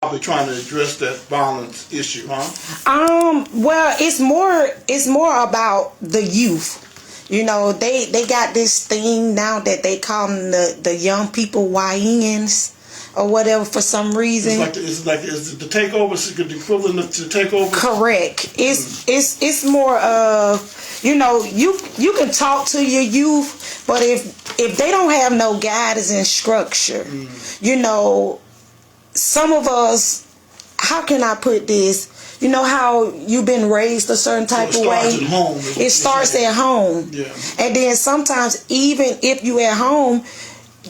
probably trying to address that violence issue, huh? Well, it's more about the youth. You know, they got this thing now that they call them the young people YNs or whatever for some reason. It's like the takeover, the equivalent to takeover. Correct. It's more of, you know, you can talk to your youth, but if they don't have no guidance and structure, you know, some of us, how can I put this? You know how you've been raised a certain type of way? It starts at home. It starts at home. Yeah. And then sometimes even if you at home,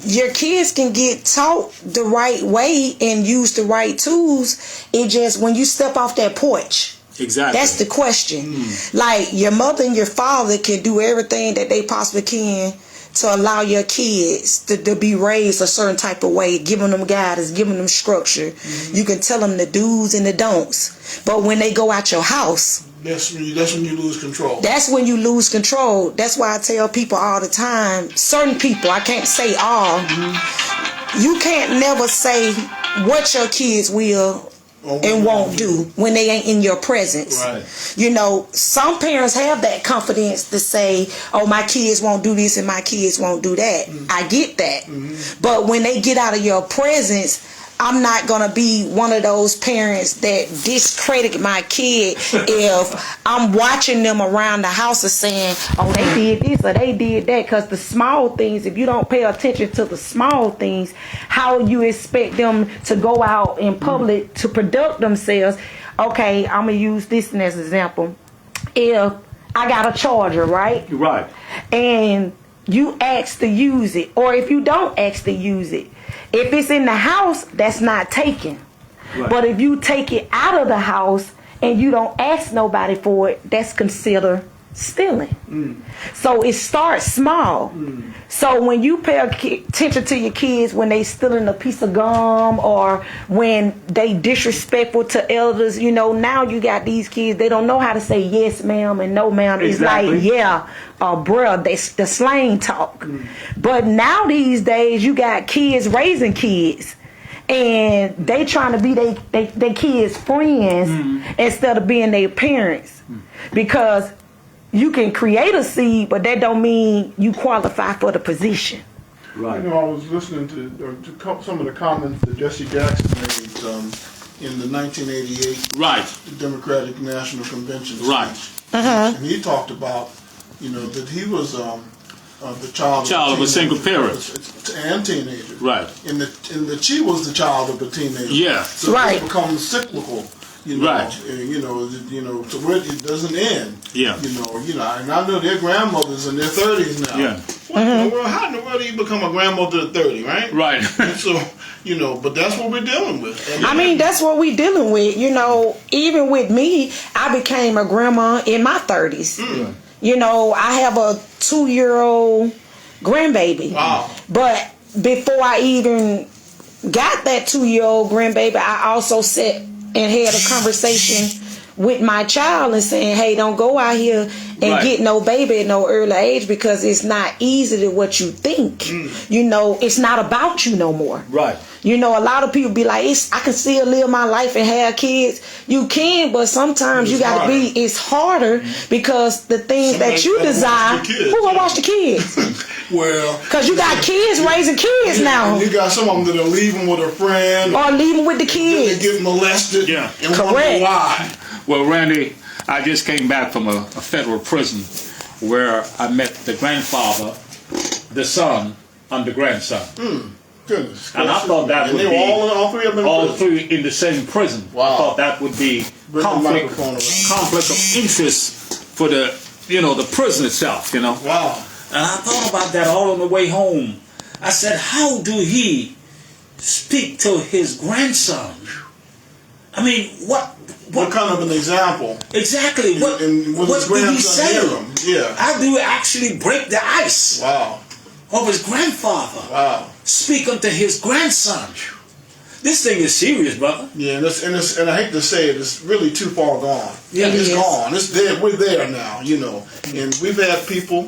your kids can get taught the right way and use the right tools. It just, when you step off that porch. Exactly. That's the question. Like, your mother and your father can do everything that they possibly can to allow your kids to be raised a certain type of way, giving them guidance, giving them structure. You can tell them the do's and the don'ts. But when they go out your house, that's when you lose control. That's when you lose control. That's why I tell people all the time, certain people, I can't say all, you can't never say what your kids will and won't do when they ain't in your presence. Right. You know, some parents have that confidence to say, oh, my kids won't do this and my kids won't do that. I get that. But when they get out of your presence, I'm not going to be one of those parents that discredit my kid if I'm watching them around the house and saying, oh, they did this or they did that. Because the small things, if you don't pay attention to the small things, how you expect them to go out in public to conduct themselves? Okay, I'm going to use this as an example. If I got a charger, right? Right. And you ask to use it, or if you don't ask to use it, if it's in the house, that's not taken. Right. But if you take it out of the house and you don't ask nobody for it, that's considered stealing. So it starts small. So when you pay attention to your kids when they stealing a piece of gum or when they disrespectful to elders, you know, now you got these kids, they don't know how to say yes ma'am and no ma'am. Exactly. It's like yeah or bruh, that's the slang talk. But now these days you got kids raising kids and they trying to be they kids friends instead of being their parents, because you can create a seed, but that don't mean you qualify for the position. Right. You know, I was listening to some of the comments that Jesse Jackson made in the 1988 Democratic National Convention speech. Right. And he talked about, you know, that he was the child of a single parent and teenager. Right. And that she was the child of a teenager. Yeah. So it becomes cyclical. You know, right. So where it doesn't end. Yeah. You know, and I know their grandmothers in their 30s now. Yeah. What in the world? How in the world do you become a grandmother at 30, right? Right. And so, you know, but that's what we're dealing with. I mean, that's what we're dealing with. You know, even with me, I became a grandma in my 30s. You know, I have a 2-year-old grandbaby. Wow. But before I even got that 2-year-old grandbaby, I also sat and had a conversation with my child and saying, hey, don't go out here and get no baby at no early age, because it's not easy to what you think. You know, it's not about you no more. Right. You know, a lot of people be like, I can still live my life and have kids. You can, but sometimes you got to it's harder because the things that you desire, who gonna watch the kids? Well, because you got kids raising kids now. And you got some of them that are leaving with a friend. Or leaving with the kids. They get molested. Yeah. And wonder why. Well, Randy, I just came back from a federal prison where I met the grandfather, the son, and the grandson. Goodness. And I thought that would be all three in the same prison. Wow. I thought that would be conflict of interest for the prison itself, you know. Wow. And I thought about that all on the way home. I said, how do he speak to his grandson? I mean, what kind of an example? Exactly. What did he say? Yeah. How do we actually break the ice? Wow. Of his grandfather. Wow. Speak unto his grandson. This thing is serious, brother. Yeah, and I hate to say it, it's really too far gone. Yeah, it's gone. It's there. We're there now, you know. And we've had people,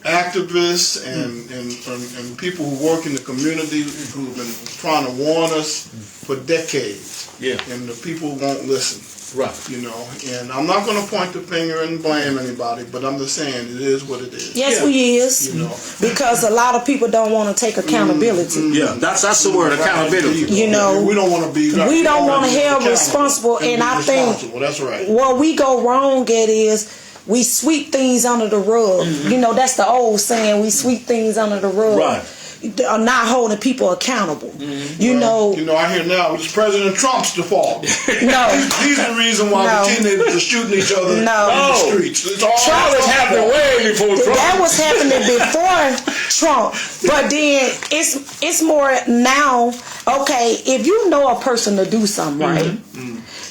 activists, and people who work in the community who've been trying to warn us for decades. Yeah. And the people won't listen. Right. You know, and I'm not going to point the finger and blame anybody, but I'm just saying it is what it is. Yes, we is. You know, because a lot of people don't want to take accountability. Yeah, that's the word, accountability. You know, we don't want to be. We don't want to held responsible, and I think that's right. What we go wrong at is we sweep things under the rug. You know, that's the old saying: we sweep things under the rug. Right. Are not holding people accountable. You know, I hear now it's President Trump's fault. No, he's the reason why the teenagers are shooting each other in the streets. It's all Trump was happening way before Trump. That was happening before Trump, but then it's more now. Okay, if you know a person to do something right,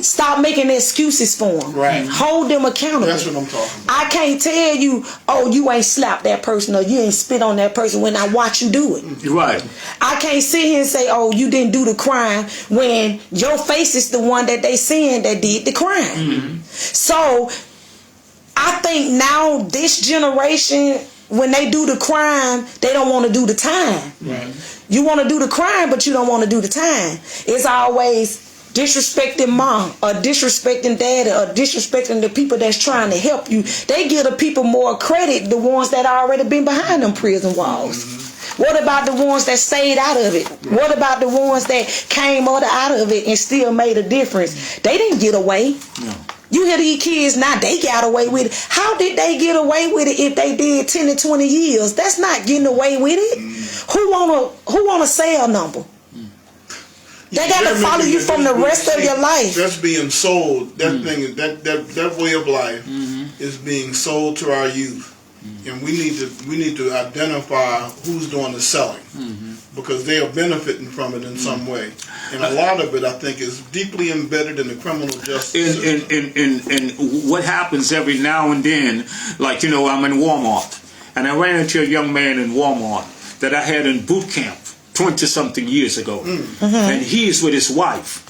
stop making excuses for them. Right. Hold them accountable. That's what I'm talking about. I can't tell you, oh, you ain't slapped that person or you ain't spit on that person when I watch you do it. Right. I can't sit here and say, oh, you didn't do the crime when your face is the one that they saying that did the crime. So I think now this generation, when they do the crime, they don't want to do the time. Right. You want to do the crime, but you don't want to do the time. It's always disrespecting mom or disrespecting dad or disrespecting the people that's trying to help you. They give the people more credit, the ones that already been behind them prison walls. What about the ones that stayed out of it? What about the ones that came out of it and still made a difference? They didn't get away. No. You hear these kids now, they got away with it. How did they get away with it if they did 10 to 20 years? That's not getting away with it. Who want a cell number? They got to follow you from the rest of your life. That's being sold. That thing, that way of life is being sold to our youth, and we need to identify who's doing the selling, because they are benefiting from it in some way, and a lot of it I think is deeply embedded in the criminal justice system. And what happens every now and then, like I'm in Walmart, and I ran into a young man in Walmart that I had in boot camp 20-something years ago, and he's with his wife.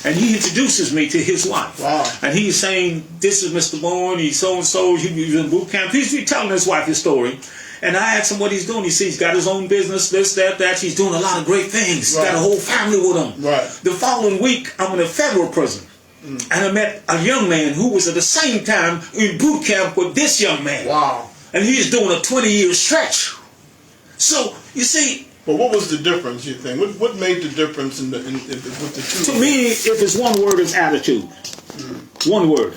And he introduces me to his wife. Wow. And he's saying, "This is Mr. Bourne. He's so and so. He's in boot camp." He's telling his wife his story. And I asked him what he's doing. He says he's got his own business, this, that. He's doing a lot of great things. He's got a whole family with him. Right. The following week, I'm in a federal prison. And I met a young man who was at the same time in boot camp with this young man. Wow. And he's doing a 20-year stretch. So, you see... But what was the difference, you think? What made the difference with the two? To me, if it's one word, it's attitude. One word.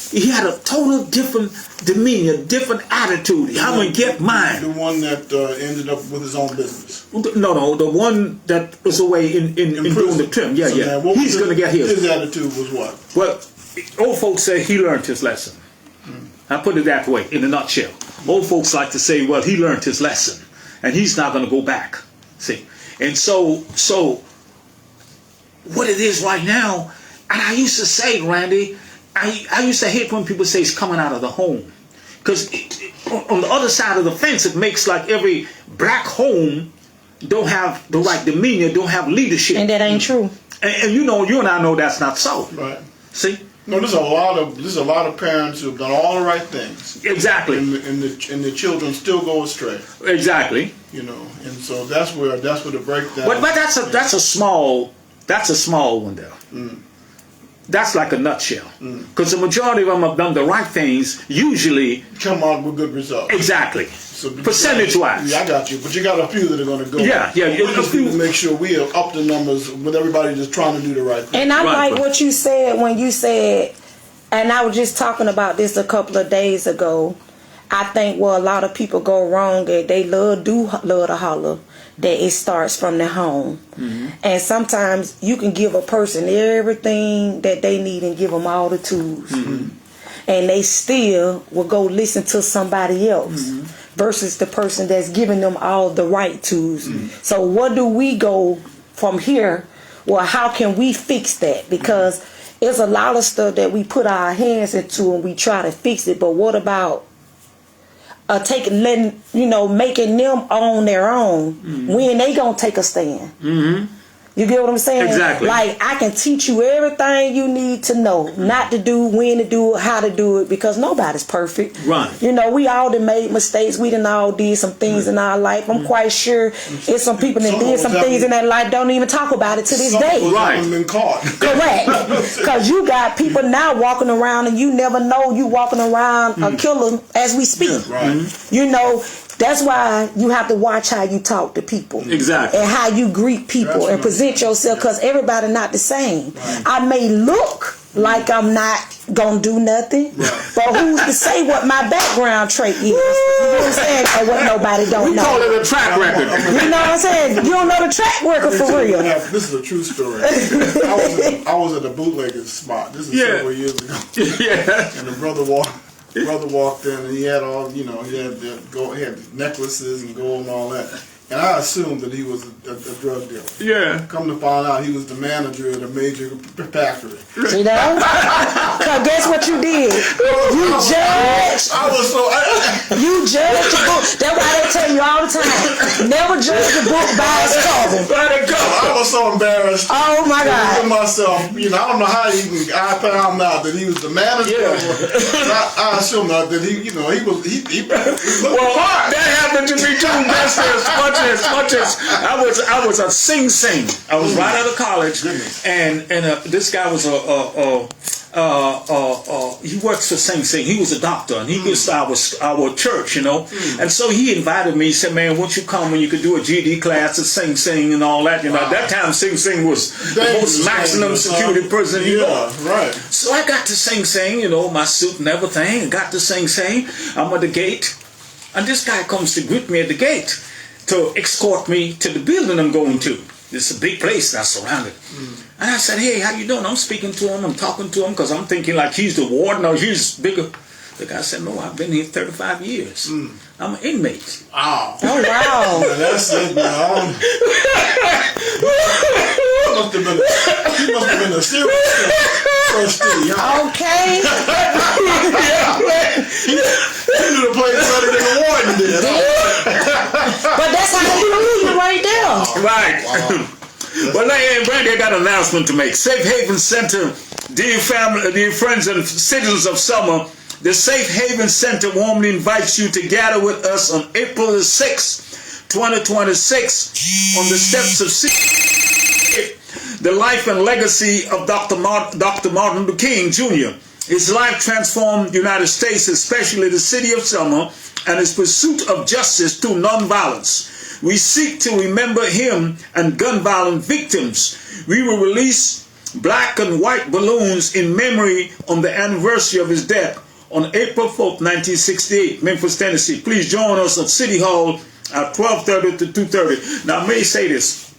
He had a total different demeanor, different attitude. I'm going to get mine. The one that ended up with his own business. No, the one that was away in doing the trim. Yeah, so yeah. Now, he's going to get his. His attitude was what? Well, old folks say he learned his lesson. I put it that way, in a nutshell. Old folks like to say, well, he learned his lesson, and he's not going to go back. See? And so what it is right now, and I used to say, Randy, I used to hate when people say it's coming out of the home. Because on the other side of the fence, it makes like every black home don't have the right demeanor, don't have leadership. And that ain't true. And you and I know that's not so. Right. See? No, there's a lot of parents who've done all the right things. Exactly. And the children still go astray. Exactly. And so that's where the breakdown. But that's a small one there. That's like a nutshell. Because the majority of them have done the right things, usually come out with good results. Exactly. So percentage-wise. Yeah, I got you. But you got a few that are going to go. Yeah. We just need to make sure we are up the numbers with everybody just trying to do the right thing. And I like what you said when you said, and I was just talking about this a couple of days ago. I think where a lot of people go wrong is they love to holler that it starts from the home. And sometimes you can give a person everything that they need and give them all the tools. And they still will go listen to somebody else versus the person that's giving them all the right tools. So what do we go from here? Well, how can we fix that? Because there's a lot of stuff that we put our hands into and we try to fix it. But what about making them on their own, when they gonna take a stand? You get what I'm saying? Exactly. Like, I can teach you everything you need to know, not to do, when to do it, how to do it, because nobody's perfect. Right. We all done made mistakes. We done all did some things in our life. I'm quite sure it's some people that did some things in that life don't even talk about it to this day. Right. Been caught. Correct. Because you got people now walking around and you never know you walking around a killer as we speak. Right. That's why you have to watch how you talk to people. Exactly. And how you greet people and present yourself, because everybody not the same. Right. I may look like I'm not gonna do nothing, but who's to say what my background trait is? You know what I'm saying? Or what nobody don't know. We call it a track record. You know what I'm saying? You don't know the track record for real. This is a true story. I was at a bootlegger's spot. This is several years ago. Yeah. And the brother walked in, and he had all, he had necklaces and gold and all that. And I assumed that he was a drug dealer. Yeah. Come to find out, he was the manager at a major factory. See that? Because guess what you did? You judged. I was so... You judge the book. That's why they tell you all the time, never judge the book by its cover. I was so embarrassed. Oh my God. With myself, I don't know how I found out that he was the manager. Yeah. I assumed that he looked Well, that happened to me too. That's as much as I was a sing. I was right out of college, and this guy was he works for Sing Sing. He was a doctor, and he goes to our church, And so he invited me. He said, "Man, won't you come when you could do a GD class at Sing Sing and all that?" At that time, Sing Sing was the most maximum security prison. Right. So I got to Sing Sing, my suit and everything. And got to Sing Sing. I'm at the gate, and this guy comes to greet me at the gate to escort me to the building I'm going to. It's a big place that's surrounded. And I said, "Hey, how you doing?" I'm speaking to him. I'm talking to him because I'm thinking like he's the warden or he's bigger. The guy said, "No, I've been here 35 years. I'm an inmate." Oh, wow. That's it, man. He must have been a serious trustee. Okay. He knew the place better than the warden did. But that's how you do you right there. Right. Wow. Well, Brandy, I got an announcement to make. Safe Haven Center, dear family, dear friends and citizens of Selma, the Safe Haven Center warmly invites you to gather with us on April the 6th, 2026, on the steps of the life and legacy of Dr. Martin Luther King Jr. His life transformed the United States, especially the city of Selma, and his pursuit of justice through nonviolence. We seek to remember him and gun violence victims. We will release black and white balloons in memory on the anniversary of his death on April 4th, 1968, Memphis, Tennessee. Please join us at City Hall at 12:30 to 2:30. Now, I may say this.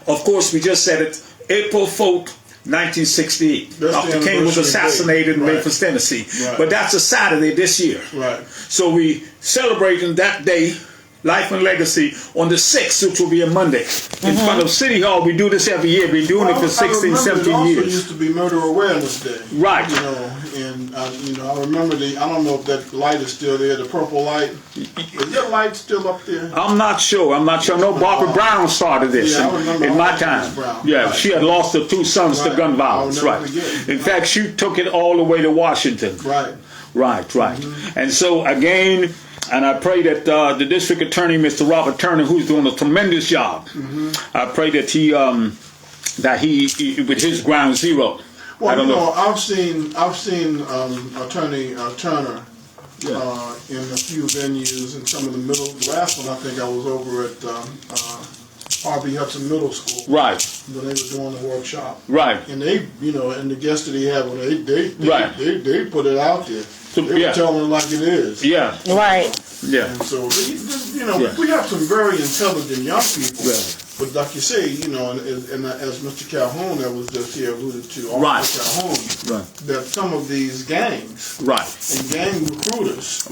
Of course, we just said it. April 4th, 1968. Dr. King was assassinated in Memphis, Tennessee. Right. But that's a Saturday this year. Right. So we celebrating that day, life and legacy, on the 6th, which will be a Monday, in front of City Hall. We do this every year. We've been doing it for 16, 17 years. It used to be Murder Awareness Day. Right. I remember I don't know if that light is still there, the purple light. Is that light still up there? I'm not sure. I know Barbara Brown started this in my time. Yeah, she had lost her 2 sons to gun violence. Right. In fact, she took it all the way to Washington. Right. And so, again, and I pray that the district attorney, Mr. Robert Turner, who's doing a tremendous job, I pray that he with his ground zero. Well, I don't know. I've seen Attorney Turner in a few venues, and some of the middle. The last one I think I was over at Harvey Hudson Middle School. Right. When they were doing the workshop. Right. And they, and the guests that he had, when they put it out there. They were telling it like it is. Yeah. Right. Yeah. And so, we have some very intelligent young people. Yeah. But like you say, and as Mr. Calhoun that was just here alluded to, Officer Calhoun, that some of these gangs and gang recruiters,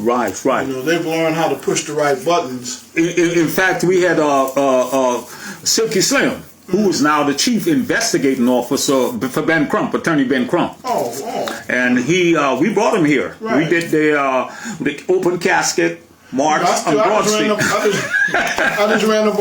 they've learned how to push the right buttons. In fact, we had Silky Slim. who is now the chief investigating officer for Ben Crump, Attorney Ben Crump. Oh. And we brought him here. Right. We did the open casket march on Broad Street. I just ran up